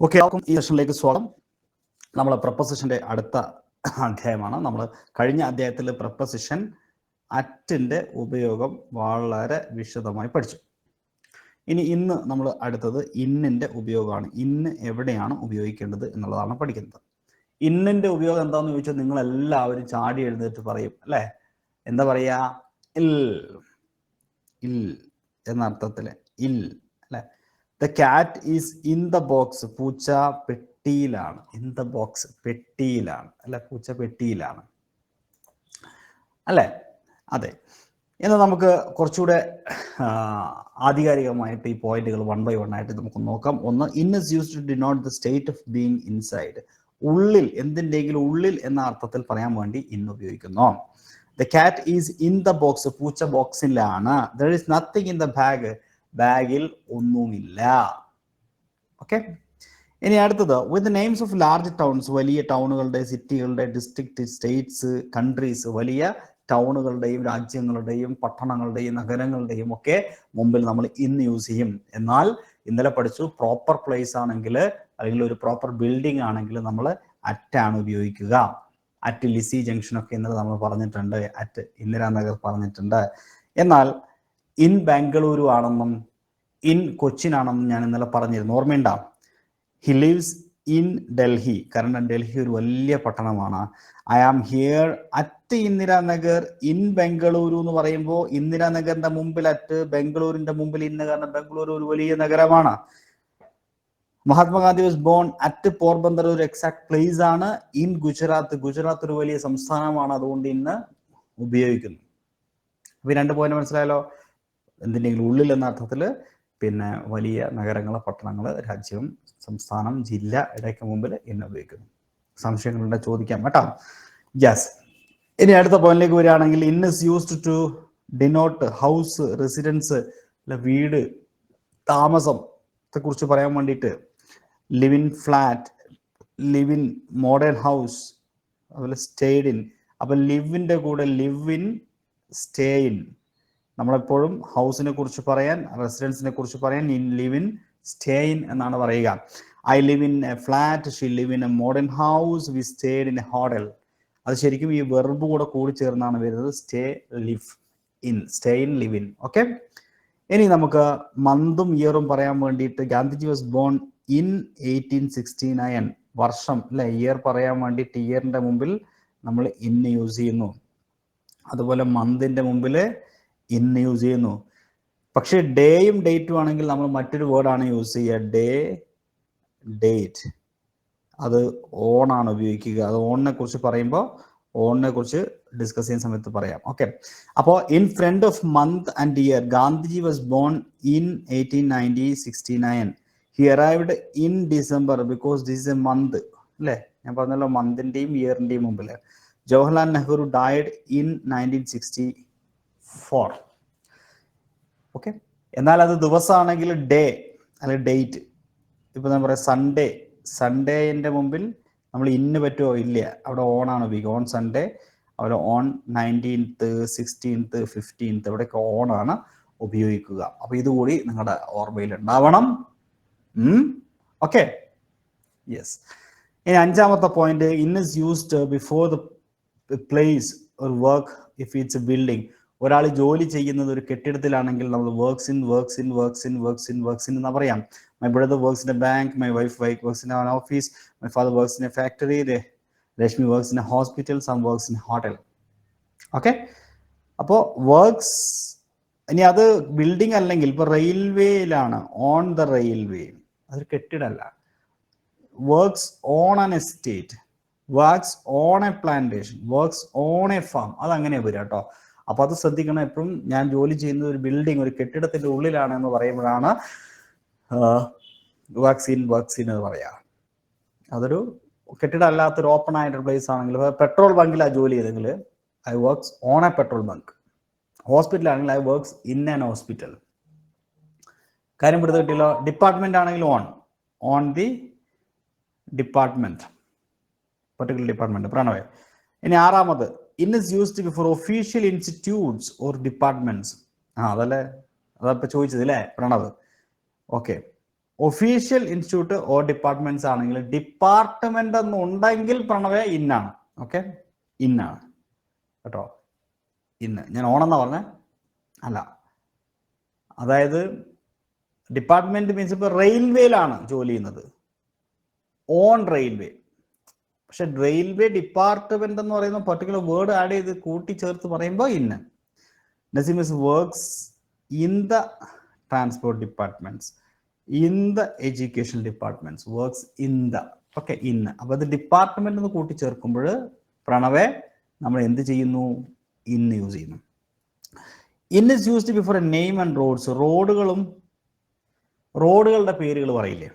Okay, എല്ലാവർക്കും ഈ സെഷനിലേക്ക് സ്വാഗതം. നമ്മൾ പ്രപ്പോസിഷന്റെ അടുത്ത അധ്യായമാണ്. നമ്മൾ കഴിഞ്ഞ അധ്യായത്തിൽ പ്രപ്പോസിഷൻ അറ്റിന്റെ ഉപയോഗം വളരെ വിശദമായി പഠിച്ചു. ഇന്ന് നമ്മൾ അടുത്തത് ഇന്നിന്റെ ഉപയോഗമാണ്. ഇന്ന് എവിടെയാണ് ഉപയോഗിക്കേണ്ടത് എന്നുള്ളതാണ് പഠിക്കുന്നത്. ഇന്നിന്റെ ഉപയോഗം എന്താണെന്ന് ചോദിച്ചാൽ നിങ്ങൾ എല്ലാവരും ചാടി എഴുന്നേറ്റ് പറയും അല്ലേ? എന്താ പറയാ? ഇൽ ഇൽ എന്ന അർത്ഥത്തില് ഇൽ അല്ലെ. The cat is in the box. പൂച്ച പെട്ടിയിലാണ്. ഇൻ ദ ബോക്സ്, പെട്ടിയിലാണ് അല്ലെ. പൂച്ച പെട്ടിയിലാണ് അല്ലെ. അതെ. എന്നാൽ നമുക്ക് കുറച്ചുകൂടെ ആധികാരികമായിട്ട് ഈ പോയിന്റുകൾ 1 by 1 ആയിട്ട് നമുക്ക് നോക്കാം. ഒന്ന്, in is used to denote the state of being inside. ഉള്ളിൽ, എന്തിൻ്റെങ്കിലും ഉള്ളിൽ എന്ന അർത്ഥത്തിൽ പറയാൻ വേണ്ടി ഇന്ന് ഉപയോഗിക്കുന്നു. The cat is in the box. പൂച്ച ബോക്സിലാണ്. There is nothing in the bag. ബാഗിൽ ഒന്നുമില്ല. ഓക്കെ. ഇനി അടുത്തത്, with names of large towns. വലിയ ടൗണുകളുടെ, സിറ്റികളുടെ, ഡിസ്ട്രിക്ട്, സ്റ്റേറ്റ്സ്, കൺട്രീസ്. വലിയ ടൗണുകളുടെയും രാജ്യങ്ങളുടെയും പട്ടണങ്ങളുടെയും നഗരങ്ങളുടെയും ഒക്കെ മുമ്പിൽ നമ്മൾ ഇന്ന് യൂസ് ചെയ്യും. എന്നാൽ ഇന്നലെ പഠിച്ചു, പ്രോപ്പർ പ്ലേസ് ആണെങ്കിൽ അല്ലെങ്കിൽ ഒരു പ്രോപ്പർ ബിൽഡിംഗ് ആണെങ്കിൽ നമ്മൾ അറ്റാണ് ഉപയോഗിക്കുക. അറ്റ് ലിസി ജംഗ്ഷൻ ഒക്കെ ഇന്നലെ നമ്മൾ പറഞ്ഞിട്ടുണ്ട്. അറ്റ് ഇന്ദിരാനഗർ പറഞ്ഞിട്ടുണ്ട്. എന്നാൽ ഇൻ ബാംഗ്ലൂരു ആണെന്നും ഇൻ കൊച്ചിൻ ആണെന്നും ഞാൻ ഇന്നലെ പറഞ്ഞിരുന്നു. ഓർമ്മയുണ്ടോ? He lives in Delhi. കാരണം ഡൽഹി ഒരു വലിയ പട്ടണമാണ്. I am here at Indiranagar in Bengaluru എന്ന് പറയുമ്പോൾ ഇന്ദിരാനഗറിന്റെ മുമ്പിൽ അറ്റ്, ബംഗളൂരിന്റെ മുമ്പിൽ ഇന്ന്. കാരണം ബംഗളൂരു ഒരു വലിയ നഗരമാണ്. Mahatma Gandhi was born at Porbandar ഒരു എക്സാക്ട് പ്ലേസ് ആണ്. ഇൻ ഗുജറാത്ത്, ഗുജറാത്ത് ഒരു വലിയ സംസ്ഥാനമാണ്. അതുകൊണ്ട് ഇന്ന് ഉപയോഗിക്കുന്നു. അപ്പൊ 2 പോയിന്റ് മനസ്സിലായല്ലോ. എന്തിൻ്റെങ്കിലും ഉള്ളിൽ എന്ന അർത്ഥത്തില്, പിന്നെ വലിയ നഗരങ്ങൾ, പട്ടണങ്ങൾ, രാജ്യം, സംസ്ഥാനം, ജില്ല ഇടയ്ക്ക് മുമ്പിൽ ഇന്ന് ഉപയോഗിക്കുന്നു. സംശയങ്ങളുണ്ട് ചോദിക്കാം കേട്ടോ. യെസ്. ഇനി അടുത്ത പോയിന്റിലേക്ക് വരികയാണെങ്കിൽ, in is used to denote house, residence, വീട്, താമസത്തെ കുറിച്ച് പറയാൻ വേണ്ടിയിട്ട്. Live in flat, live in modern house, അതുപോലെ സ്റ്റേഡ് ഇൻ. അപ്പൊ ലിവിന്റെ കൂടെ ലിവ് ഇൻ, സ്റ്റേ ഇൻ. നമ്മളെപ്പോഴും ഹൗസിനെ കുറിച്ച് പറയാൻ, റെസിഡൻസിനെ കുറിച്ച് പറയാൻ in, live in, stay in എന്നാണ് പറയുക. I live in a flat, she live in a modern house, we stayed in a hotel. അത് ശരിക്കും ഈ വെർബ് കൂടെ കൂടി ചേർന്നാണ് വരുന്നത്. Stay, live in, stay in, live in. Okay. ഇനി നമുക്ക് മന്തും ഇയറും പറയാൻ വേണ്ടിയിട്ട്, ഗാന്ധിജി വാസ് ബോൺ ഇൻ 1869. വർഷം അല്ലെ, ഇയർ പറയാൻ വേണ്ടിയിട്ട് ഇയറിന്റെ മുമ്പിൽ നമ്മൾ ഇന്ന് യൂസ് ചെയ്യുന്നു. അതുപോലെ മന്തിന്റെ മുമ്പിൽ ഇന്ന് യൂസ് ചെയ്യുന്നു. പക്ഷെ ഡേയും ഡേറ്റും ആണെങ്കിൽ നമ്മൾ മറ്റൊരു വേർഡാണ് യൂസ് ചെയ്യുക. Day, date. അത് ഓൺ ആണ് ഉപയോഗിക്കുക. അത് ഓണിനെ കുറിച്ച് പറയുമ്പോൾ, ഓണിനെ കുറിച്ച് ഡിസ്കസ് ചെയ്യുന്ന സമയത്ത് പറയാം. ഓക്കെ. അപ്പോൾ in front of month and year, Gandhiji was born in 1869. He arrived in December because this is a month അല്ലേ. ഞാൻ പറഞ്ഞല്ലോ, മന്തിന്റെയും ഇയറിന്റെയും മുമ്പിൽ. Jawaharlal Nehru died in 1964. Okay. എന്നാൽ അത് ദിവസമാണെങ്കിൽ ഡേ അല്ലെങ്കിൽ ഡേറ്റ്. ഇപ്പൊ നമ്മൾ പറയാം സൺഡേ. സൺഡേന്റെ മുമ്പിൽ നമ്മൾ ഇന്ന് പറ്റുമോ? ഇല്ല. അവിടെ ഓൺ ആണ് ഉപയോഗിക്കുക. ഓൺ സൺഡേ, അവിടെ ഓൺ 19th, 16th, 15th ഇവിടെയൊക്കെ ഓൺ ആണ് ഉപയോഗിക്കുക. അപ്പൊ ഇതുകൂടി നിങ്ങളുടെ ഓർമ്മയിൽ ഉണ്ടാവണം. ഓക്കെ. യെസ്. ഇനി 5ാമത്തെ point, in is used before the place or work if it's a building. ഒരാൾ ജോലി ചെയ്യുന്നത് ഒരു കെട്ടിടത്തിലാണെങ്കിൽ നമ്മൾ works in, works in, works in, works in, works in എന്ന് പറയാം. My brother works in a bank, my wife works in an office, my father works in a factory, Rashmi works in a hospital, Sam works in hotel. Okay. അപ്പോൾ works. ഇനി അത് building അല്ലെങ്കിൽ ഇപ്പൊ റെയിൽവേയിലാണ്, on the railway, അതൊരു കെട്ടിടമല്ല. Works on an estate, works on a plantation, works on a farm. അതങ്ങനെ വരിക കേട്ടോ. അപ്പൊ അത് ശ്രദ്ധിക്കണം. എപ്പോഴും ഞാൻ ജോലി ചെയ്യുന്ന ഒരു ബിൽഡിംഗ്, ഒരു കെട്ടിടത്തിന്റെ ഉള്ളിലാണ് എന്ന് പറയുമ്പോഴാണ് വർക്ക്സ് ഇൻ, വർക്ക്സ് ഇൻ എന്ന് പറയാ. അതൊരു കെട്ടിടം അല്ലാത്തൊരു ഓപ്പൺ ആയിട്ടൊരു പ്ലേസ് ആണെങ്കിൽ, പെട്രോൾ ബങ്കിലാണ് ജോലി ചെയ്തെങ്കിൽ I works on a petrol bunk. Hospital ആണെങ്കിൽ I works in an hospital. കാര്യം പിടുത്തം കിട്ടിയല്ലോ. ഡിപ്പാർട്ട്മെന്റ് ആണെങ്കിൽ on the department, particular department. പ്രണവേ. ഇനി 6ാമത്, in is used before official institutes or departments. അതല്ലേ, അതപ്പോ ചോദിച്ചത് അല്ലേ Pranav. Okay. Official institute or departments ആണെങ്കിൽ ഡിപ്പാർട്ട്മെന്റ് എന്നുണ്ടെങ്കിൽ പ്രണവേ ഇന്നാണ്. ഓക്കെ, ഇന്നാണ് കേട്ടോ. ഇന്ന് ഞാൻ ഓണെന്നാ പറഞ്ഞേ, അല്ല. അതായത് ഡിപ്പാർട്ട്മെന്റ് മീൻസ് ഇപ്പൊ റെയിൽവേയിലാണ് ജോലി ചെയ്യുന്നത്, ഓൺ റെയിൽവേ. പക്ഷെ റെയിൽവേ ഡിപ്പാർട്ട്മെന്റ് എന്ന് പറയുന്ന പർട്ടിക്കുലർ വേർഡ് ആഡ് ചെയ്ത് കൂട്ടിച്ചേർത്ത് പറയുമ്പോൾ in. Naseem is works in the transport departments, in the education departments, works in the. Okay, in. അപ്പൊ അത് ഡിപ്പാർട്ട്മെന്റ് എന്ന് കൂട്ടിച്ചേർക്കുമ്പോൾ പ്രണവേ നമ്മൾ എന്ത് ചെയ്യുന്നു? ഇന്ന് യൂസ് ചെയ്യുന്നു. In is used before a name and roads. റോഡുകളുടെ പേരുകൾ പറയില്ലേ?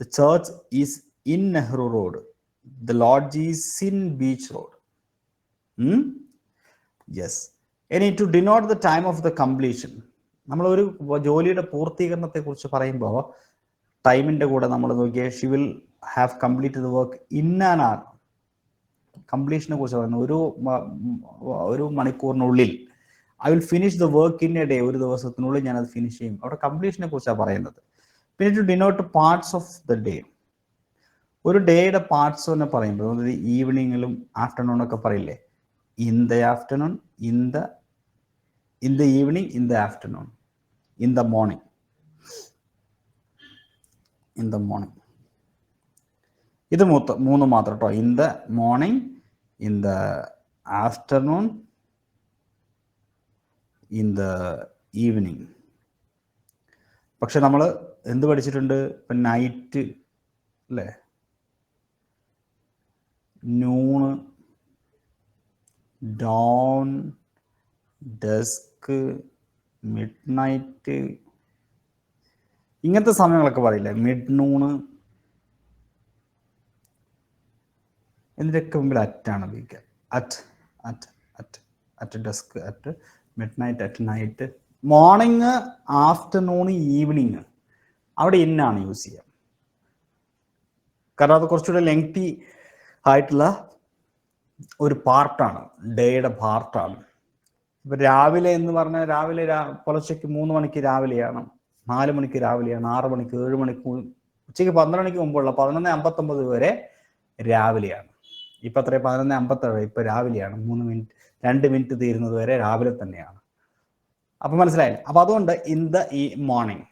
The church is in Nehru road, the lodge is in beach road. Yes. ഇനി to denote the time of the completion, നമ്മളൊരു ജോലിയുടെ പൂർത്തീകരണത്തെ കുറിച്ച് പറയുമ്പോൾ ടൈമിന്റെ കൂടെ നമ്മൾ നോക്കിയാൽ she will have completed the work in an hour. കംപ്ലീഷനെ കുറിച്ച് പറയുന്നത് ഒരു മണിക്കൂറിനുള്ളിൽ. I will finish the work in a day, ഒരു ദിവസത്തിനുള്ളിൽ ഞാൻ അത് ഫിനിഷ് ചെയ്യും. അവിടെ കംപ്ലീഷനെ കുറിച്ചാണ് പറയുന്നത്. പിന്നെ to denote parts of the day, ഒരു ഡേയുടെ പാർട്സ് തന്നെ പറയുമ്പോൾ ഈവനിങ്ങിലും ആഫ്റ്റർനൂണൊക്കെ പറയില്ലേ? In the afternoon, in the evening, in the afternoon, in the morning, in the morning. ഇത് മൂന്ന് മാത്രം കേട്ടോ. In the morning, in the afternoon, in the evening. പക്ഷെ നമ്മൾ എന്ത് പഠിച്ചിട്ടുണ്ട്? ഇപ്പം നൈറ്റ് അല്ലേ, noon, dawn, dusk, midnight, ഇങ്ങനത്തെ സമയങ്ങളൊക്കെ പറയില്ലേ? മിഡ് നൂണ്, ഇതിൻ്റെയൊക്കെ മുമ്പിൽ അറ്റാണ് ഉപയോഗിക്കുക. At dusk, at mid night, at night. Morning, afternoon, evening അവിടെ ഇന്നാണ് യൂസ് ചെയ്യുക. കാരണം അത് കുറച്ചുകൂടെ ലെങ്തി ആയിട്ടുള്ള ഒരു പാർട്ടാണ്, ഡേയുടെ പാർട്ടാണ്. ഇപ്പൊ രാവിലെ എന്ന് പറഞ്ഞാൽ രാവിലെ പുലർച്ചയ്ക്ക് 3 മണിക്ക് രാവിലെയാണ്, 4 മണിക്ക് രാവിലെയാണ്, 6 മണിക്ക്, 7 മണിക്ക്, ഉച്ചയ്ക്ക് 12 മണിക്ക് മുമ്പുള്ള 11:59 വരെ രാവിലെയാണ്. ഇപ്പൊ അത്ര 11:57, ഇപ്പൊ രാവിലെയാണ്. 2 മിനിറ്റ് തീരുന്നത് വരെ രാവിലെ തന്നെയാണ്. അപ്പൊ മനസ്സിലായില്ലേ? അപ്പൊ അതുകൊണ്ട് ഇൻ ദ മോർണിംഗ്,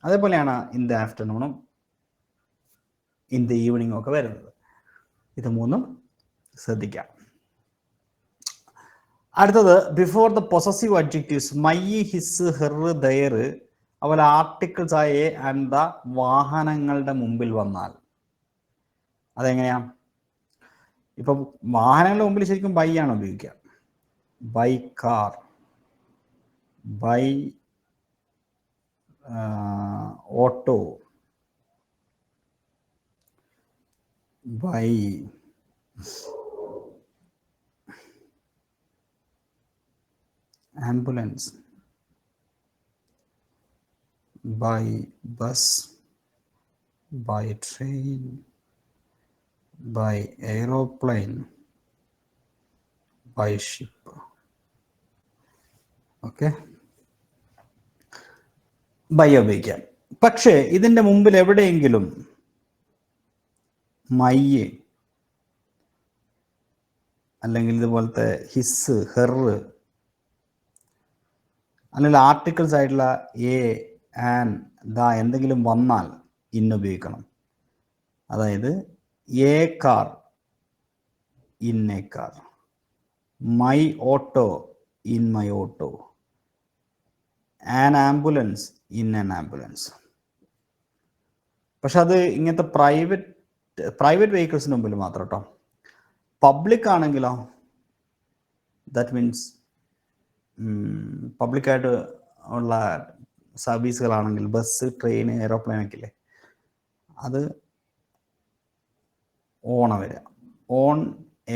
അതേപോലെയാണ് ഇൻ ദ ആഫ്റ്റർനൂണും ഇൻ ദ ഈവനിങ്ങും ഒക്കെ വരുന്നത്. ഇത് മൂന്നും ശ്രദ്ധിക്കാം. അടുത്തത് before the possessive adjectives my, his, her, their, അതുപോലെ ആർട്ടിക്കിൾസ് ആയ എ ആൻഡ് ദ വാഹനങ്ങളുടെ മുമ്പിൽ വന്നാൽ അതെങ്ങനെയാ? ഇപ്പൊ വാഹനങ്ങളുടെ മുമ്പിൽ ശരിക്കും ബൈ ആണ് ഉപയോഗിക്കുക. By car, by auto, by ambulance, by bus, by train, by aeroplane, by ship. ഓക്കെ, ബൈ ഉപയോഗിക്കാം. പക്ഷേ ഇതിൻ്റെ മുമ്പിൽ എവിടെയെങ്കിലും മൈ അല്ലെങ്കിൽ ഇതുപോലത്തെ ഹിസ്, ഹെർ അല്ലെങ്കിൽ ആർട്ടിക്കിൾസ് ആയിട്ടുള്ള എ, ആൻ, ദ എന്തെങ്കിലും വന്നാൽ ഇന്ന് ഉപയോഗിക്കണം. അതായത് a car, in a car, my auto, in my auto, an ambulance, in an ambulance. പക്ഷെ അത് ഇങ്ങനത്തെ പ്രൈവറ്റ് വെഹിക്കിൾസിന് മുമ്പിൽ മാത്രം കേട്ടോ. പബ്ലിക് ആണെങ്കിലോ, ദാറ്റ് മീൻസ് പബ്ലിക്കായിട്ട് ഉള്ള സർവീസുകളാണെങ്കിൽ ബസ്, ട്രെയിൻ, എയറോപ്ലെയിൻ ഒക്കെ ഇല്ലേ, അത് ഓണ വരിക. On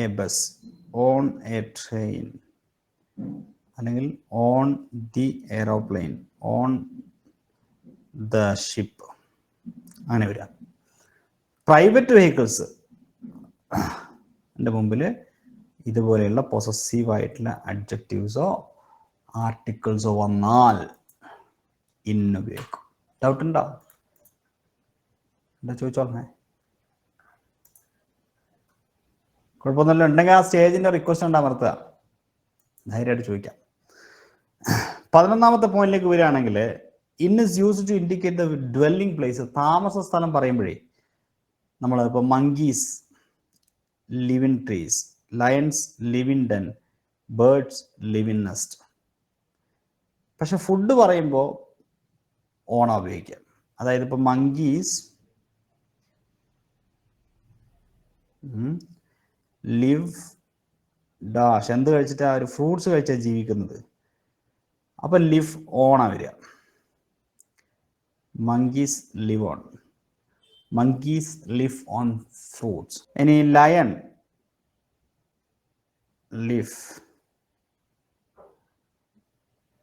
a bus, on a train, അല്ലെങ്കിൽ on the aeroplane, on the ship, അങ്ങനെ വരിക. പ്രൈവറ്റ് വെഹിക്കിൾസ് എൻ്റെ മുമ്പിൽ ഇതുപോലെയുള്ള പൊസസീവ് ആയിട്ടുള്ള അഡ്ജക്റ്റീവ്സോ ആർട്ടിക്കിൾസോ വന്നാൽ ഇന്ന് ഉപയോഗിക്കും. ഡൗട്ട് ഉണ്ടോ? എന്താ ചോദിച്ചോളേ, കുഴപ്പമൊന്നുമില്ല. ഉണ്ടെങ്കിൽ ആ സ്റ്റേജിന്റെ റിക്വസ്റ്റ് ഉണ്ട് അമർത്തുക, ധൈര്യമായിട്ട് ചോദിക്കാം. 11ാമത്തെ പോയിന്റിലേക്ക് വരികയാണെങ്കിൽ, in is use to indicate the dwelling place. താമസ സ്ഥലം പറയുമ്പോഴേ നമ്മൾ ഇപ്പോൾ monkeys live in trees, lions live in den, birds live in nest. പക്ഷെ ഫുഡ് പറയുമ്പോൾ ഓണ ഉപയോഗിക്കാം. അതായത് ഇപ്പോൾ മങ്കീസ് ലിവ് ഡാഷ്, എന്ത് കഴിച്ചിട്ടാ, ഒരു ഫ്രൂട്ട്സ് കഴിച്ചാൽ ജീവിക്കുന്നത്. അപ്പൊ ലിവ് ഓണാ വരിക. Monkeys live on, monkeys live on fruits. ഇനി ലയൺ ലിവ്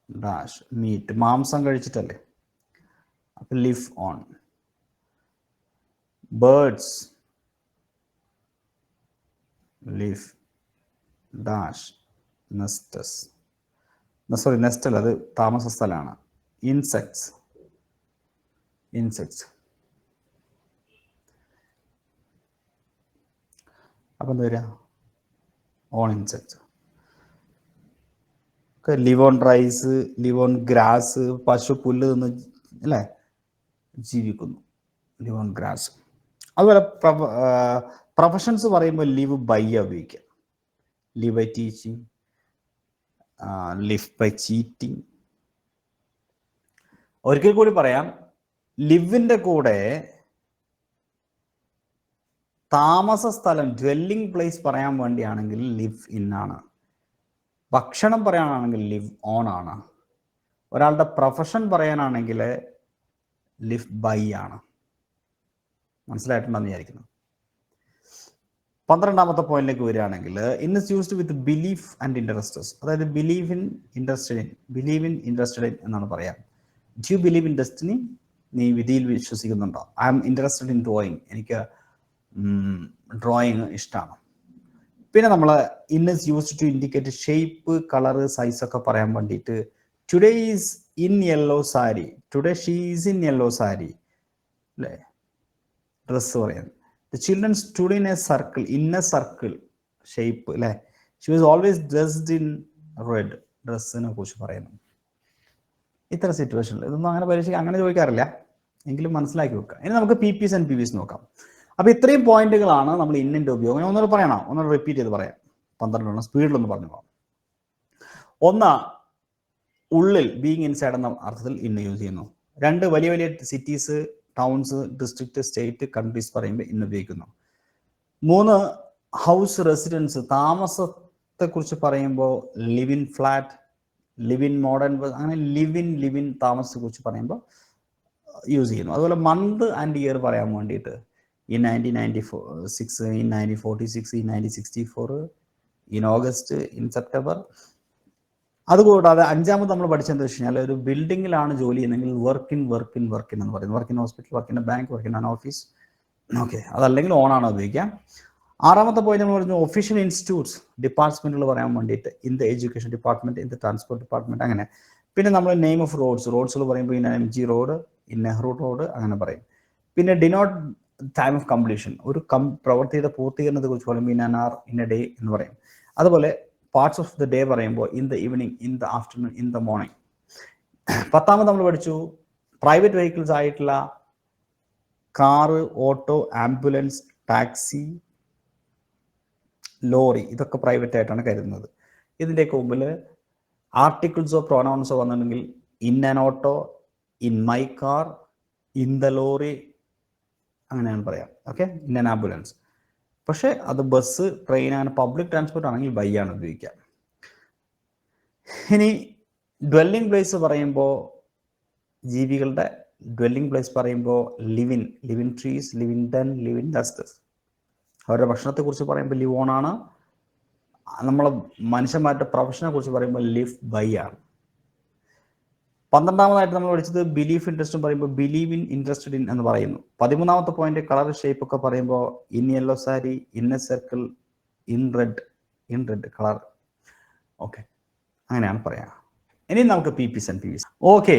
ഡാഷ് മീറ്റ്, മാംസം കഴിച്ചിട്ടല്ലേ, അപ്പൊ live on. Birds live dash nests, sorry nest അല്ല, അത് താമസ സ്ഥലമാണ്. Insects, insects. അപ്പം എന്താ വരിക, on insects. Live on rice, live on grass, പശു പുല്ല് തിന്ന് അല്ലേ ജീവിക്കുന്നു, ലിവ് ഓൺ ഗ്രാസ്. അതുപോലെ പ്രൊഫഷൻസ് പറയുമ്പോൾ ലിവ് ബൈ ഉപയോഗിക്കാം. Live by teaching, live by cheating. ഒരിക്കൽ കൂടി പറയാം, ലിവിന്റെ കൂടെ താമസ സ്ഥലം ഡ്വെല്ലിംഗ് പ്ലേസ് പറയാൻ വേണ്ടിയാണെങ്കിൽ ലിവ് ഇൻ ആണ്. ഭക്ഷണം പറയാനാണെങ്കിൽ ലിവ് ഓൺ ആണ്. ഒരാളുടെ പ്രൊഫഷൻ പറയാനാണെങ്കിൽ ലിവ് ബൈ ആണ്. മനസ്സിലായിട്ടുണ്ടെന്ന് വിചാരിക്കുന്നു. 12ാമത്തെ പോയിന്റിലേക്ക് വരികയാണെങ്കിൽ, in is used with belief and interests. അതായത് believe in, interested in, believe in, interested in എന്നാണ് പറയാം. Do you believe in destiny? നീ വിധിയിൽ വിശ്വസിക്കുന്നുണ്ടോ? I am interested in drawing, എനിക്ക് ഡ്രോയിങ് ഇഷ്ടമാണ്. പിന്നെ നമ്മൾ in is used to indicate shape, colour, size ഒക്കെ പറയാൻ വേണ്ടിയിട്ട് today is in yellow sari, today she is in yellow sari അല്ലേ, ഡ്രസ്സ് പറയാൻ. The children stood in a circle, in a circle shape അല്ലേ. She was always dressed in red, ഡ്രസ്സിനെ കുറിച്ച് പറയുന്നു. ഇത്തരം സിറ്റുവേഷനിൽ ഇതൊന്നും അങ്ങനെ പരീക്ഷയ്ക്ക് അങ്ങനെ ചോദിക്കാറില്ല, എങ്കിലും മനസ്സിലാക്കി വെക്കുക. ഇനി നമുക്ക് PPs and PVs നോക്കാം. അപ്പൊ ഇത്രയും പോയിന്റുകളാണ് നമ്മൾ ഇന്നിന്റെ ഉപയോഗം. ഞാൻ ഒന്നുകൂടെ പറയണോ, ഒന്നുകൂടെ റിപ്പീറ്റ് ചെയ്ത് പറയാം. 12 സ്പീഡിലൊന്ന് പറഞ്ഞു പോകാം. ഒന്ന്, ഉള്ളിൽ, ബീങ് ഇൻസൈഡ് എന്ന അർത്ഥത്തിൽ ഇന്ന് യൂസ് ചെയ്യുന്നു. 2, വലിയ വലിയ cities, towns, district, state, countries പറയുമ്പോൾ ഇന്ന് ഉപയോഗിക്കുന്നു. 3, ഹൗസ്, റെസിഡൻസ്, താമസത്തെ കുറിച്ച് പറയുമ്പോൾ live in flat, live in modern, അങ്ങനെ ലിവ് ഇൻ താമസത്തെ കുറിച്ച് പറയുമ്പോൾ യൂസ് ചെയ്യുന്നു. അതുപോലെ മന്ത് ആൻഡ് ഇയർ പറയാൻ വേണ്ടിയിട്ട് in 1996, in 1946, in 1964, in August, in September. അതുകൂടാതെ 5ാമത് നമ്മൾ പഠിച്ചെന്താ വെച്ച് കഴിഞ്ഞാൽ, ഒരു ബിൽഡിങ്ങിലാണ് ജോലി ചെയ്യുന്നതെങ്കിൽ വർക്ക് ഇൻ എന്ന് പറയുന്നത്. Work in hospital, work in bank, work in an office. Okay, അതല്ലെങ്കിൽ ഓണാണ് ഉപയോഗിക്കാം. 6ാമത്തെ പോയിന്റ് നമ്മൾ പറഞ്ഞു ഒഫീഷ്യൽ ഇൻസ്റ്റിറ്റ്യൂട്ട്സ്, ഡിപ്പാർട്ട്മെന്റുകൾ പറയാൻ വേണ്ടിയിട്ട് in the education department, in the transport department, അങ്ങനെ. പിന്നെ നമ്മൾ നെയിം ഓഫ് റോഡ്സുകൾ പറയുമ്പോൾ in MG road, in Nehru road, അങ്ങനെ പറയും. പിന്നെ ഡിനോട്ട് ടൈം ഓഫ് കംപ്ലീഷൻ, ഒരു പ്രവൃത്തിയുടെ പൂർത്തീകരണത്തെ കുറിച്ച് പറയുമ്പോൾ in an hour, in a day എന്ന് പറയും. അതുപോലെ പാർട്സ് ഓഫ് ദ ഡേ പറയുമ്പോൾ in the evening, in the afternoon, in the morning. 10ാമത് നമ്മൾ പഠിച്ചു പ്രൈവറ്റ് വെഹിക്കിൾസ് ആയിട്ടുള്ള car, auto, ambulance, taxi, lorry, ഇതൊക്കെ പ്രൈവറ്റ് ആയിട്ടാണ് കരുതുന്നത്. ഇതിൻ്റെയൊക്കെ മുമ്പിൽ ആർട്ടിക്കിൾസോ പ്രൊനൗൺസോ വന്നിട്ടുണ്ടെങ്കിൽ in an auto, in my car, in the lorry, അങ്ങനെയാണ് പറയാം. Okay, in an ambulance. പക്ഷേ അത് ബസ്, ട്രെയിൻ, അങ്ങനെ പബ്ലിക് ട്രാൻസ്പോർട്ട് ആണെങ്കിൽ ബൈ ആണ് ഉപയോഗിക്കുക. ഇനി ഡ്വെല്ലിംഗ് പ്ലേസ് പറയുമ്പോൾ, ജീവികളുടെ ഡ്വെല്ലിംഗ് പ്ലേസ് പറയുമ്പോൾ live in trees, live in den, live in dusts. അവരുടെ ഭക്ഷണത്തെ കുറിച്ച് പറയുമ്പോൾ ലിവ് ഓൺ ആണ്. നമ്മളെ മനുഷ്യന്മാരുടെ പ്രൊഫഷനെ കുറിച്ച് പറയുമ്പോൾ ലിവ് ബൈ ആണ്. 12ാമതായിട്ട് നമ്മൾ പഠിച്ചത് ബിലീഫ് ഇൻട്രസ്റ്റും പറയുമ്പോൾ ബിലീവ് ഇൻ, ഇൻട്രസ്റ്റഡ് ഇൻ എന്ന് പറയുന്നു. 13ാമത്തെ പോയിന്റ് കളർ, ഷേപ്പ് ഒക്കെ പറയുമ്പോൾ in yellow sari, in A circle, in red colour. Okay, അങ്ങനെയാണ് പറയാം. ഇനി നമുക്ക് PPs and PVs. ഓക്കെ,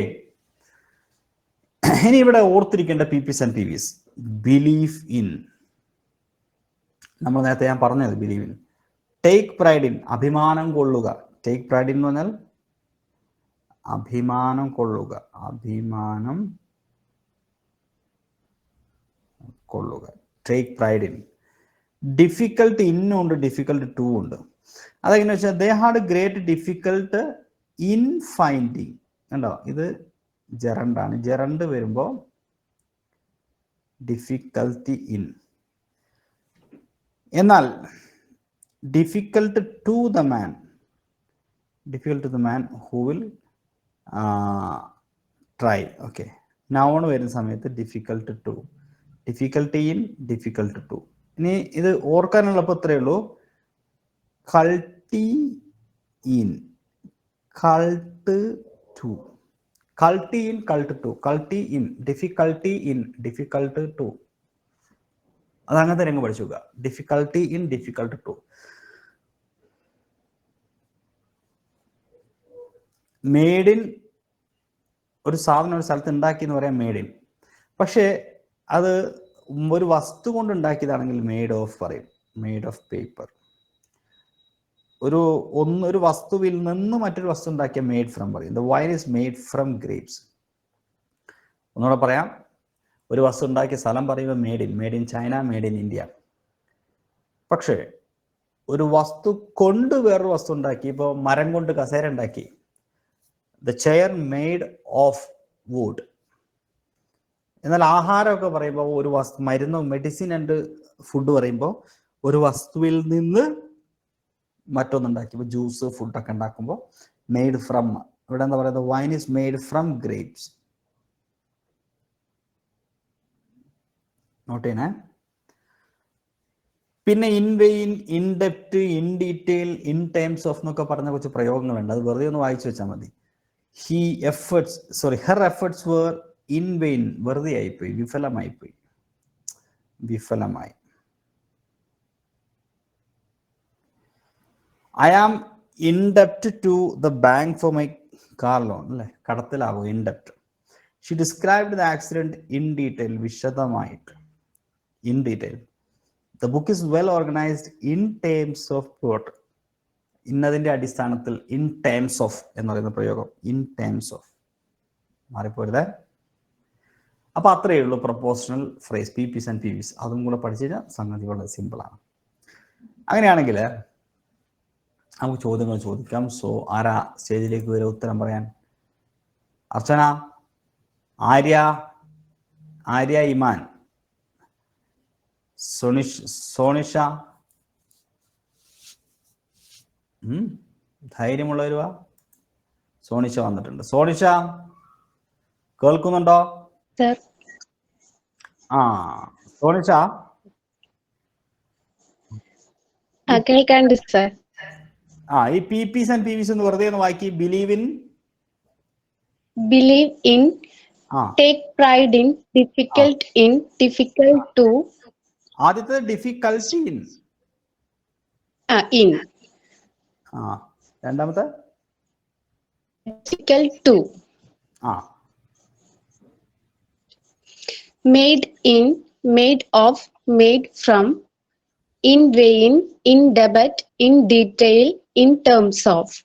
ഇനി ഇവിടെ ഓർത്തിരിക്കേണ്ട PPs and PVs. Believe in, നമ്മൾ നേരത്തെ ഞാൻ പറഞ്ഞത് believe in. Take pride in, അഭിമാനം കൊള്ളുക. ടേക്ക് പ്രൈഡ് ഇൻ എന്ന് പറഞ്ഞാൽ അഭിമാനം കൊള്ളുക, അഭിമാനം കൊള്ളുക. Take pride in. ഡിഫിക്കൽട്ട് ഇന്നും ഉണ്ട്, ഡിഫിക്കൽട്ട് ടു ഉണ്ട്. അതെങ്ങനെ വെച്ചാൽ they had great difficult in finding. കണ്ടോ, ഇത് ജെറണ്ടാണ്. ജെറണ്ട് വരുമ്പോൾ ഡിഫിക്കൽട്ടി ഇൻ. എന്നാൽ difficult to the man, difficult to the man who will try. Okay, noun വരുന്ന സമയത്ത് difficult to, difficulty in, difficult to. ഇനി ഇത് ഓർക്കാനുള്ളപ്പോൾ ഇത്രയേ ഉള്ളൂ. Culty in, cult to, culty in, cult to, culty in, difficulty in, difficult to. അതങ്ങനത്തെ രംഗം പഠിച്ചു നോക്കുക. Difficulty in, difficult to. Made in, ഒരു സാധനം ഒരു സ്ഥലത്ത് ഉണ്ടാക്കി എന്ന് പറയാം മെയ്ഡ് ഇൻ. പക്ഷേ അത് ഒരു വസ്തു കൊണ്ട് ഉണ്ടാക്കിയതാണെങ്കിൽ മെയ്ഡ് ഓഫ് പറയും, മെയ്ഡ് ഓഫ് പേപ്പർ. ഒരു വസ്തുവിൽ നിന്ന് മറ്റൊരു വസ്തു ഉണ്ടാക്കിയ മെയ്ഡ് ഫ്രം പറയും. The wine is made from grapes. ഒന്നുകൂടെ പറയാം, ഒരു വസ്തു ഉണ്ടാക്കിയ സ്ഥലം പറയുമ്പോൾ made in China, made in India. പക്ഷേ ഒരു വസ്തു കൊണ്ട് വേറൊരു വസ്തു ഉണ്ടാക്കി, ഇപ്പോൾ മരം കൊണ്ട് കസേര ഉണ്ടാക്കി, the chair made of wood. എന്നാൽ ആഹാരമൊക്കെ പറയുമ്പോൾ ഒരു വസ്തു, മരുന്ന്, മെഡിസിൻ ആൻഡ് ഫുഡ് പറയുമ്പോൾ ഒരു വസ്തുവിൽ നിന്ന് മറ്റൊന്നുണ്ടാക്കി. ഇപ്പോൾ ജ്യൂസ്, ഫുഡൊക്കെ ഉണ്ടാക്കുമ്പോൾ മെയ്ഡ് ഫ്രം. ഇവിടെ എന്താ പറയുന്നത്? Wine is made from grapes. Note ചെയ്യണേ. പിന്നെ ഇൻ വെയിൻ, ഇൻ ഡെപ്റ്റ്, in detail, in terms of എന്നൊക്കെ പറഞ്ഞ കുറച്ച് പ്രയോഗങ്ങളുണ്ട്. അത് വെറുതെ ഒന്ന് വായിച്ചു വെച്ചാൽ മതി. Her efforts were in vain, വെറുതെ ആയിപ്പോയി, വിഫലമായിപ്പോയി, വിഫലമായി. ഐ ആം ഇൻ ഡെപ്റ്റ് to the bank for my car loan, അല്ലെ, കടത്തിലാകും, ഇൻ ഡെപ്റ്റ്. She described the accident in detail, വിശദമായിട്ട്, in detail. The book is well organised in terms of plot. ഇന്നതിന്റെ അടിസ്ഥാനത്തിൽ, ഇൻ ടേംസ് ഓഫ് എന്ന് പറയുന്ന പ്രയോഗം, ഇൻ ടേംസ് ഓഫ്, മാറിപ്പോരുതേ. അപ്പൊ അത്രയേ ഉള്ളൂ propositional phrase, PPs and PVs. അതും കൂടെ പഠിച്ചു കഴിഞ്ഞാൽ സംഗതി വളരെ സിമ്പിളാണ്. അങ്ങനെയാണെങ്കിൽ നമുക്ക് ചോദ്യങ്ങൾ ചോദിക്കാം. സോ ആരാ സ്റ്റേജിലേക്ക് വരെ ഉത്തരം പറയാൻ? അർച്ചന, ആര്യ ഇമാൻ, സോണിഷ, ധൈര്യമുള്ളവരുവാ. സോണിഷ വന്നിട്ടുണ്ട്. സോണിഷ കേൾക്കുന്നുണ്ടോ? സോണിഷ കേൾക്കാണ്ട് സർ. ഈ PPs ആൻഡ് PVs ഒന്ന് വെറുതെ ഒന്ന് വായിക്കി. Believe in, take pride in, difficult in, difficult to. ആദ്യത്തെ ഡിഫിക്കൽട്ടി ഇൻ, ഇൻ. രണ്ടാമത്തെ difficult to. Made in, made of, made from, in vain, in ഡെബറ്റ്, in detail, in terms of.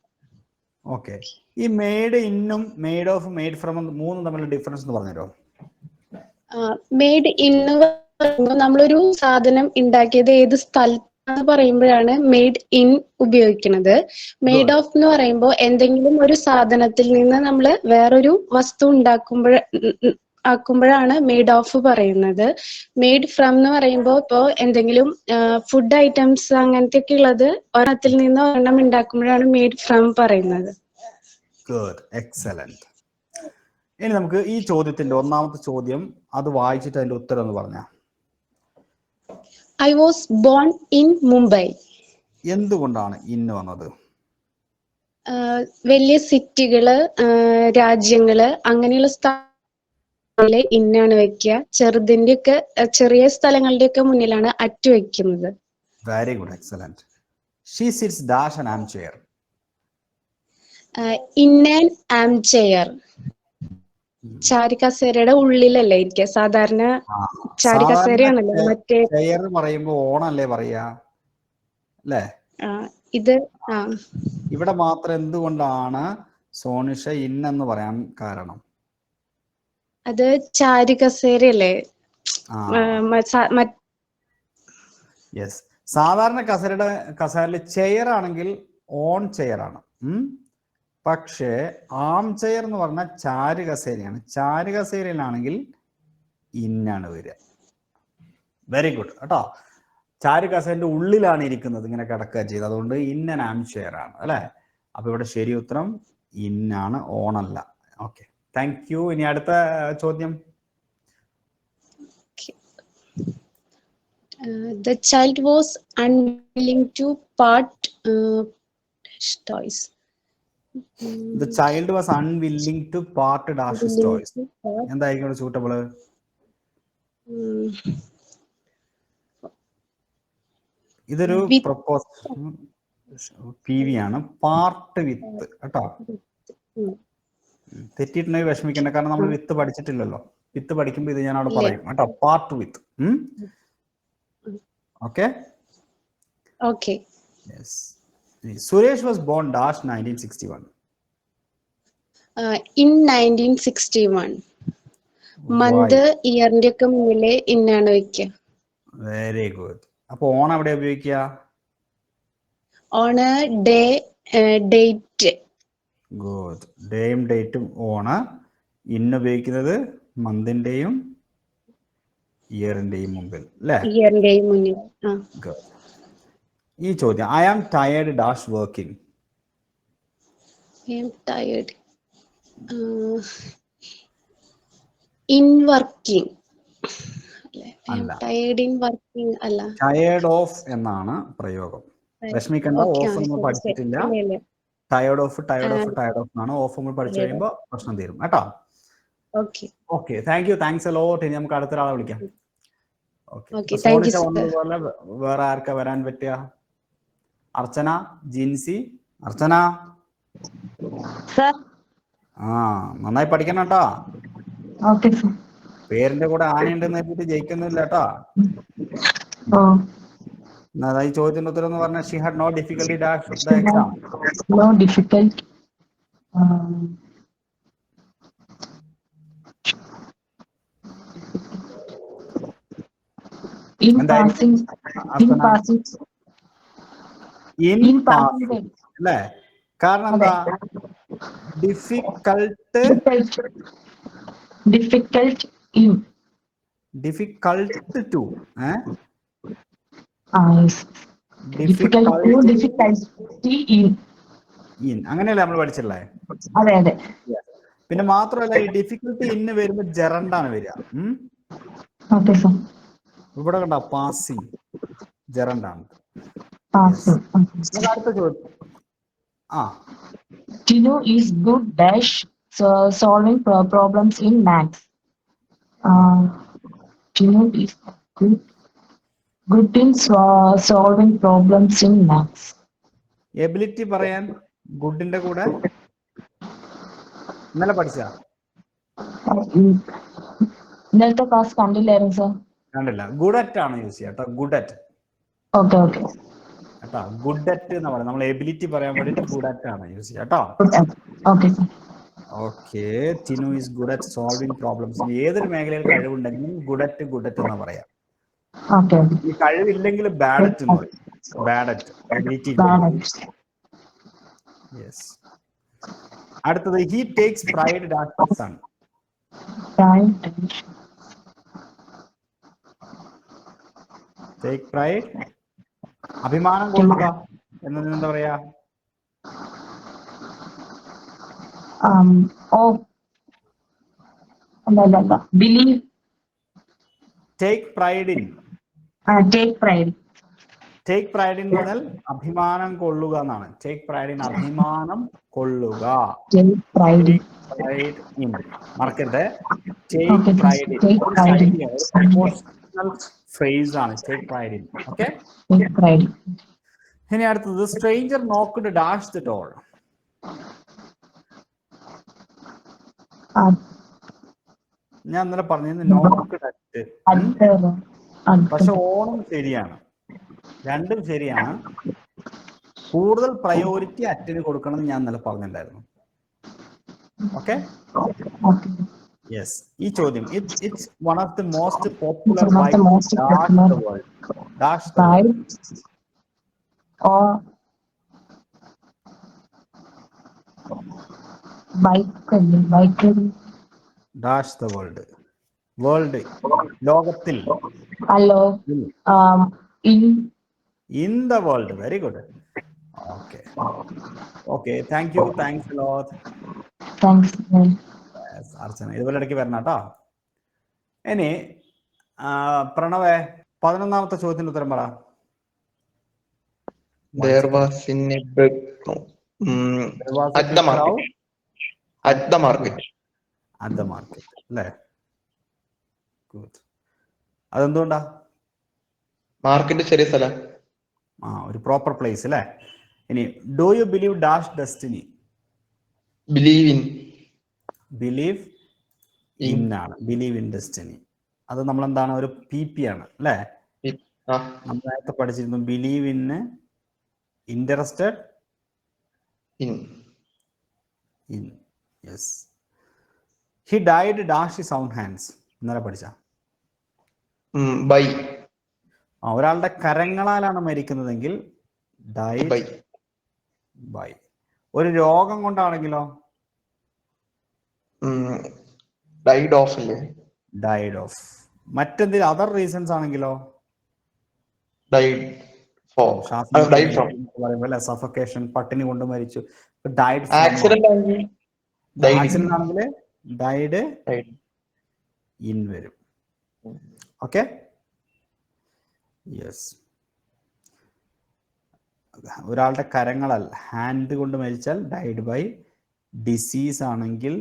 Okay. ഈ made ഇന്നും made of, made from മൂന്നും തമ്മിലുള്ള difference എന്ന് പറഞ്ഞുതരോ? Made in പറയുമ്പോൾ നമ്മളൊരു സാധനം ഉണ്ടാക്കിയത് ഏത് സ്ഥലത്താന്ന് പറയുമ്പോഴാണ് മെയ്ഡ് ഇൻ ഉപയോഗിക്കുന്നത്. മെയ്ഡ് ഓഫ് എന്ന് പറയുമ്പോൾ എന്തെങ്കിലും ഒരു സാധനത്തിൽ നിന്ന് നമ്മൾ വേറൊരു വസ്തു ആക്കുമ്പോഴാണ് മെയ്ഡ് ഓഫ് പറയുന്നത്. മെയ്ഡ് ഫ്രം എന്ന് പറയുമ്പോൾ ഇപ്പോൾ എന്തെങ്കിലും ഫുഡ് ഐറ്റംസ് അങ്ങനത്തെ ഒക്കെ ഉള്ളത് ഒരെണ്ണത്തിൽ നിന്ന് ഒരെണ്ണം ഉണ്ടാക്കുമ്പോഴാണ് മെയ്ഡ് ഫ്രം പറയുന്നത്. Good, excellent. ഇനി നമുക്ക് ഈ ചോദ്യത്തിന്റെ ഒന്നാമത്തെ ചോദ്യം അത് വായിച്ചിട്ട് അതിന്റെ ഉത്തരം എന്ന് പറഞ്ഞ. I was born in Mumbai. എന്തുകൊണ്ടാണ് ഇന്ന് വന്നത്? വലിയ സിറ്റികള്, രാജ്യങ്ങള്, അങ്ങനെയുള്ള സ്ഥലങ്ങളില് ഇന്നാണ് വെക്കുക. ചെറിയ സ്ഥലങ്ങളുടെ ഒക്കെ മുന്നിലാണ് അറ്റ് വെക്കുന്നത്. Very good, excellent. She sits dash an armchair. In an armchair. ചാരുകസേരയുടെ ഉള്ളിലല്ലേ ഇരിക്കുക സാധാരണ. ചാരുകസേരയാണല്ലോ മറ്റേ ചെയർ പറയുമ്പോ ഓണല്ലേ പറയാ അല്ലേ? ഇത് ഇവിടെ മാത്രം എന്തുകൊണ്ടാണ് സോണിഷ ഇന്നെന്ന് പറയാൻ കാരണം? അത് ചാരുകസേരയല്ലേ? യെസ്. സാധാരണ കസേരയില് ചെയർ ആണെങ്കിൽ ഓൺ ചെയർ ആണ്. പക്ഷേ ആം ചെയർ എന്ന് പറഞ്ഞാൽ ചാരുകസേരയാണ്. ചാരുകസേരയിലാണെങ്കിൽ ഇന്നാണ് വരിക. വെരി ഗുഡ് കേട്ടോ. ചാരുകസേരന്റെ ഉള്ളിലാണ് ഇരിക്കുന്നത്, ഇങ്ങനെ കിടക്കുക ചെയ്ത്, അതുകൊണ്ട് ഇൻ ആൻഡ് ആം ചെയർ ആണ് അല്ലെ? അപ്പൊ ഇവിടെ ശരി ഉത്തരം ഇന്നാണ്, ഓൺ അല്ല. Okay, thank you. ഇനി അടുത്ത ചോദ്യം. The child was unwilling to part toys. The child was unwilling to part dash his toys. എന്തായിരിക്കും suitable? ഇതൊരു PV ആണ്. പാർട്ട് വിത്ത് കേട്ടോ. തെറ്റിയിട്ടുണ്ടെങ്കിൽ വിഷമിക്കണ്ട, കാരണം നമ്മൾ വിത്ത് പഠിച്ചിട്ടില്ലല്ലോ. വിത്ത് പഠിക്കുമ്പോൾ ഇത് ഞാൻ അവിടെ പറയും കേട്ടോ. Part with. Okay. Okay. Yes. Suresh was born dash 1961. In 1961. Month ഇയറിന്റെ ഒക്കെ മുന്നില് ഇന്നാണ് വെക്കുക. Very good. അപ്പൊ ഓൺ എവിടെ ഉപയോഗിക്കുക? On day date. ഗുഡ്. ഡേയും ഡേറ്റും ഓണ്. ഇന്ന് ഉപയോഗിക്കുന്നത് മന്തിന്റെയും ഇയറിന്റെയും മുമ്പിൽ അല്ലേ? ഇയറിന്റെയും മുന്നിൽ. ഈ ചോദ്യം, I am tired dash working. I am tired. In working. I am tired in working അല്ല. ടയേർഡ് ഓഫ് എന്നാണ് പ്രയോഗം. വിഷമിക്കണ്ട, ഓഫ് നമ്മൾ പഠിച്ചിട്ടില്ല. ടയേർഡ് ഓഫ് എന്നാണ്. ഓഫ് നമ്മൾ പഠിച്ചു കഴിയുമ്പോൾ പ്രശ്നം തീരും കേട്ടോ. Okay, thank you. Thanks a lot. ഇനി നമുക്ക് അടുത്ത ഒരാളെ വിളിക്കാം. സോണിഷ വന്നതുപോലെ വേറെ ആർക്കാ വരാൻ പറ്റുക? അർച്ചന, ജിൻസി. അർച്ചന, നന്നായി പഠിക്കണം കേട്ടോ. പേരിന്റെ കൂടെ ആനയുണ്ടെന്ന് വെച്ചിട്ട് ജയിക്കുന്നില്ല കേട്ടോ. ഈ ചോദ്യത്തിന്റെ ഉത്തരം എന്ന് പറഞ്ഞാൽ she had no difficulty dash the exam. No difficulty in passing അല്ലേ? കാരണം എന്താ? ഡിഫിക്കൾട്ട് ടു അങ്ങനെയല്ലേ നമ്മൾ പഠിച്ചില്ലേ? അതെ. പിന്നെ മാത്രമല്ല, ഈ ഡിഫിക്കൽട്ടി ഇന്ന് വരുമ്പോ ജെറണ്ടാണ് വരിക. ഇവിടെ കണ്ട പാസിംഗ് ജെറണ്ടാണ്. അടുത്ത ചോദ്യം. Tinu is good dash solving problems in maths. Tinu is good in solving problems in maths. Ability പറയാൻ ഗുഡിന്റെ കൂടെ ഇന്നലെ പഠിച്ച ഇന്നലത്തെ ക്ലാസ് കണ്ടില്ലായിരുന്നു സർ. കണ്ടില്ല. ഗുഡ് അറ്റ് ആണ് യൂസ് ചെയ്യുക കേട്ടോ. Good at. ഓക്കെ കേട്ടോ. ഗുഡ് അറ്റ് എന്ന് പറയുന്നത് നമ്മൾ എബിലിറ്റി പറയാൻ വേണ്ടിട്ട് ഗുഡ് അറ്റ് ആണ് യൂസ് ചെയ്യുക കേട്ടോ. Okay. Tinu is good at solving problems. ഏതൊരു മേഖലയിൽ കഴിവുണ്ടെങ്കിലും ഗുഡ് അറ്റ് എന്നാ പറയാം. ഈ കഴിവില്ലെങ്കിൽ ബാഡ് അറ്റ് എന്ന് പറയും. Bad at ability. യെസ്. അടുത്തത്, he takes pride dash the sun. Take pride, അഭിമാനം കൊള്ളുക എന്നതിന് എന്താ പറയാ? Believe. Take pride in. Take pride in പറഞ്ഞാൽ അഭിമാനം കൊള്ളുക എന്നാണ്. ടേക്ക് പ്രൈഡ് ഇൻ, അഭിമാനം കൊള്ളുക. മറക്കരുത്. ടേക്ക് പ്രൈഡ് ഇൻ ഫ്രേസ് ആണ്. Take pride in. ഓക്കെ. ഇനി അടുത്തത്, stranger knocked dash the door. ഞാൻ ഇന്നലെ പറഞ്ഞത് നോക്ക്ഡ് അറ്റ്. പക്ഷെ ഓണും ശരിയാണ്, രണ്ടും ശരിയാണ്. കൂടുതൽ പ്രയോറിറ്റി അറ്റിന് കൊടുക്കണം എന്ന് ഞാൻ ഇന്നലെ പറഞ്ഞിട്ടുണ്ടായിരുന്നു. Okay, yes. ഈ ചോദ്യം, it's one of the most popular bike the world. Dash the world. Or bike dash the world. World, ലോകത്തിൽ. hello In the world. Very good. Okay, thank you, thanks a lot. thanks. Yes, അർച്ചന ഇതുപോലെ ഇടയ്ക്ക് വരണം കേട്ടോ. ഇനി പ്രണവേ 11ാമത്തെ ചോദ്യത്തിന് ഉത്തരം പറ. There was in a big at the market. At the market. At the market അല്ലേ? ഗുഡ്. അതെന്തുകൊണ്ടാ? മാർക്കറ്റ് ചെറിയ സ്ഥലം. ഒരു പ്രോപ്പർ പ്ലേസ് അല്ലേ? ഇനി do you believe dash destiny? Believe in. Believe in ആണ്. Believe in destiny. അത് നമ്മൾ എന്താണ്, ഒരു PP ആണ് അല്ലേ? നമ്മൾ നേരത്തെ പഠിച്ചിരുന്നു. Believe in interested in. Yes. He died dash his own hands. ഇന്നലെ പഠിച്ച ബൈ. ഒരാളുടെ കരങ്ങളാലാണ് മരിക്കുന്നതെങ്കിൽ ഡൈഡ് ബൈ. ഒരു രോഗം കൊണ്ടാണെങ്കിലോ? ഡൈഡ് ഓഫ് അല്ലേ? Died of. മറ്റെന്തെങ്കിലും അതർ റീസൺസ് ആണെങ്കിലോ? Died for. Died from. Suffocation, പട്ടിണി കൊണ്ട് മരിച്ചു. ഡൈഡ് ആക്സിഡന്റ് ആണെങ്കിൽ ഡൈഡ് ഇൻ വരും. Okay, yes. ഒരാളുടെ കരങ്ങളാൽ, ഹാൻഡ് കൊണ്ട് മരിച്ചാൽ ഡൈഡ് ബൈ. ഡിസീസ് ആണെങ്കിൽ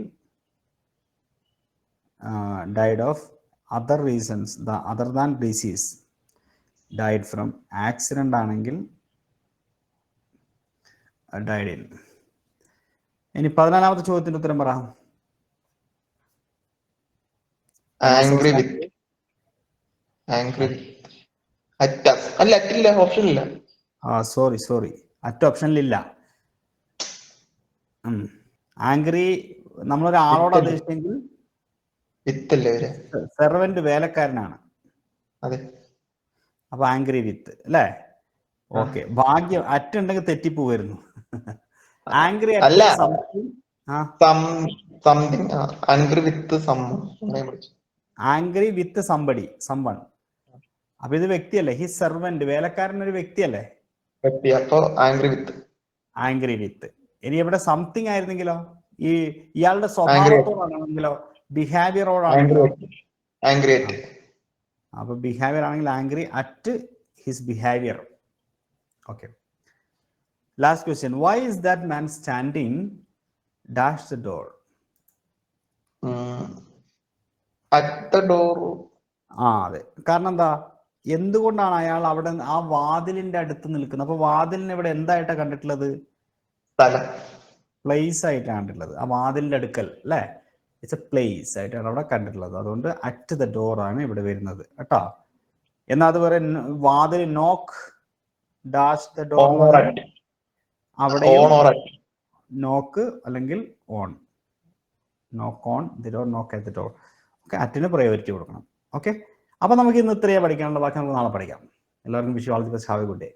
died of other reasons other than disease, died from. Accident ആണെങ്കിൽ ഡൈഡ് ഇൻ. ഇനി 14ാമത്തെ ചോദ്യത്തിന്റെ ഉത്തരം പറ. Angry with. Angry with. അല്ല, അറ്റില്ല, ഓപ്ഷൻ ഇല്ല. സോറി, അറ്റ് ഓപ്ഷനിലില്ല. ആംഗ്രി നമ്മളൊരാളോട് അപേക്ഷിച്ചെങ്കിൽ വിത്തല്ലേ? സെർവന്റ്, വേലക്കാരനാണ്. അതെ. അപ്പൊ ആംഗ്രി വിത്ത് അല്ലേ? ഓക്കെ, ഭാഗ്യം അറ്റ് ഉണ്ടെങ്കിൽ തെറ്റിപ്പോവായിരുന്നു. ആംഗ്രി അല്ല, something. Angry with angry with somebody, someone. അപ്പൊ ഇത് വ്യക്തിയല്ലേ? ഹി സെർവന്റ്, വേലക്കാരൻ ഒരു വ്യക്തിയല്ലേ? അപ്പൊ ആംഗ്രി വിത്ത്. ആംഗ്രി വിത്ത്. ഇനി ഇവിടെ സംതിങ് ആയിരുന്നെങ്കിലോ? ഇയാളുടെ സ്വഭാവത്തോടാണെങ്കിലോ? ബിഹേവിയറോടാണെങ്കിലോ? Angry at. അപ്പൊ ബിഹേവിയർ ആണെങ്കിൽ angry at his behaviour. Okay, last question. Why is that man standing dash the door? At the door. അതെ. കാരണം എന്താ? എന്തുകൊണ്ടാണ് അയാൾ അവിടെ ആ വാതിലിന്റെ അടുത്ത് നിൽക്കുന്നത്? അപ്പൊ വാതിലിനെ ഇവിടെ എന്തായിട്ടാണ് കണ്ടിട്ടുള്ളത്? പ്ലേസ് ആയിട്ടാണ് കണ്ടിട്ടുള്ളത്. ആ വാതിലിന്റെ അടുക്കൽ അല്ലെ? ഇറ്റ്സ് എ പ്ലേസ് ആയിട്ടാണ് അവിടെ കണ്ടിട്ടുള്ളത്. അതുകൊണ്ട് അറ്റ് ദ ഡോർ ആണ് ഇവിടെ വരുന്നത് കേട്ടോ. എന്നാൽ അതുപോലെ വാതിൽ നോക്ക് ഡാഷ് ദ ഡോർ, അവിടെ നോക്ക് അല്ലെങ്കിൽ on. Knock on the door, knock at the door. Okay, അറ്റിന് പ്രയോറിറ്റി കൊടുക്കണം. ഓക്കെ, അപ്പൊ നമുക്ക് ഇന്ന് ഇത്രയേ പഠിക്കാനുള്ള. ബാക്കി നമുക്ക് നാളെ പഠിക്കാം. എല്ലാവർക്കും wish you all the best. Have A good day.